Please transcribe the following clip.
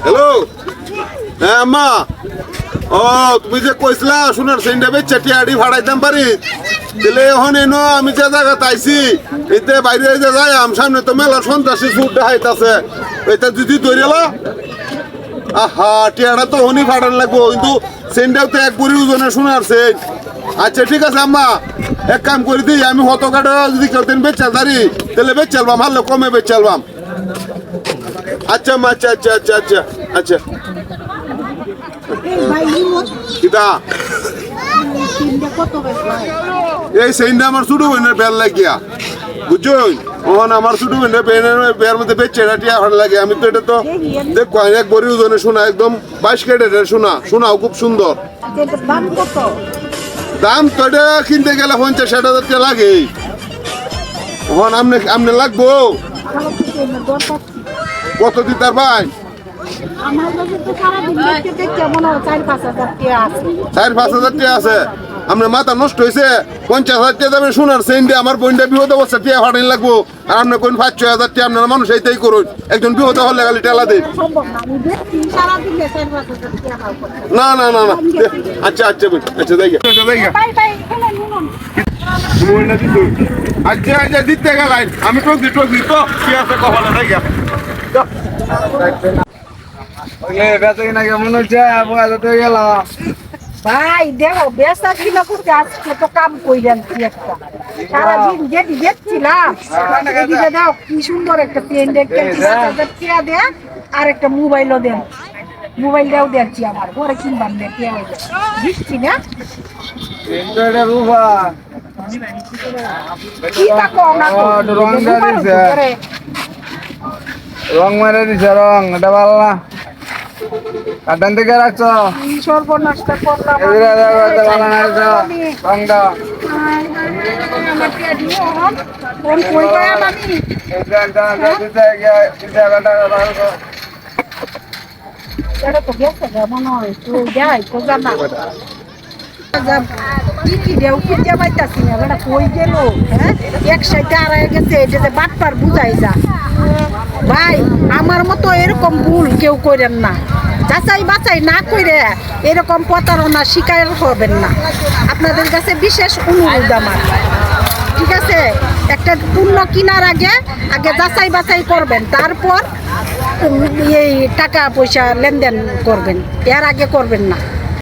Hello, হ্যাঁ আম্মা। ও তুমি যে কইছিলা শোনার সেন্ডা বেচা টিয়াড়ি ভাড়াইতাম পারি, দিলে এখন এনো আমি যে জায়গা তাইছি এতে বাইরে যে যাই আম সামনে তো মেলা সন্ত্রাসী ফুট দেখাইতাছে, এটা যদি ধরেলা আহা টিয়াড়া তো হনি ফাটান লাগবো, কিন্তু সেন্ডাও তো এক বুড়ি ওজনে শোনার সেন। আচ্ছা ঠিক আছে আম্মা, এক কাম করে দিই, আমি হত কাটা যদি কেউ দিন বেচাল দাঁড়ি তাহলে বেচালবাম, হারলে কমে বেচালবাম। আচ্ছা আম্মা, আচ্ছা আচ্ছা আচ্ছা আচ্ছা আচ্ছা কিতা এই সেইটা আমার ছোট বোনের বেল লাগিয়া বুঝছই, ওখানে আমার ছোট বোনের বের মধ্যে বেচে টিয়া ভালো লাগে। আমি তো এটা তো দেখ এক বড়ি ওজনে শোনা, একদম 22 ক্যারেটের শোনা, শোনাও খুব সুন্দর। দাম তো এটা কিনতে গেলে 50-60 হাজার টাকা লাগে। ওখানে আমনে লাগবো কত দিতার ভাই? 4-5 হাজার টাকা আছে। আপনার মাথা নষ্ট হয়েছে, 50,000 টাকা দামে শোনার সেন্ডে আমার বোনটা বিপদ অবস্থা টিয়া ফাটাই লাগবো, আর আপনার কোন 5-6 হাজার টাকা আপনারা মানুষ এইটাই করুন, একজন বিপদ হলে খালি টেলা দিন। না না না না আচ্ছা আচ্ছা আচ্ছা দেখে আচ্ছা আচ্ছা দিতে গেলাই আমি টোক দি তো কি আছে কপালে দেখে কেমন হচ্ছে গেলাম ভাই দেখো বেসা কিনা করতে আজকে তো কাম কইলেন কি একটা সারাদিন যেটি দেখছিলাম এদিকে দাও কি সুন্দর একটা পেন দেখতে দেয়া আর একটা মোবাইলও দেন, মোবাইলটাও দেখছি আমার পরে কিনবাম দেখি দিচ্ছি না রং মারে দিছে, রং এটা ভালো না, কাটান থেকে রাখছো সর্বনাশটা করলাম রংটা মনে হয় যাই তো জানা খুঁজে পাইতাছি না বেটা কই গেল, হ্যাঁ এক সাইডে আড়াই গেছে, এটা যে বাটপার বুঝাই যা। ভাই আমার মতো এরকম ভুল কেউ করেন না, যাচাই বাছাই না করে এরকম প্রতারণা শিকার হবেন না। আপনাদের কাছে বিশেষ অনুরোধ আমার, ঠিক আছে? একটা পণ্য কেনার আগে যাচাই বাছাই করবেন, তারপর এই টাকা পয়সা লেনদেন করবেন, এর আগে করবেন না।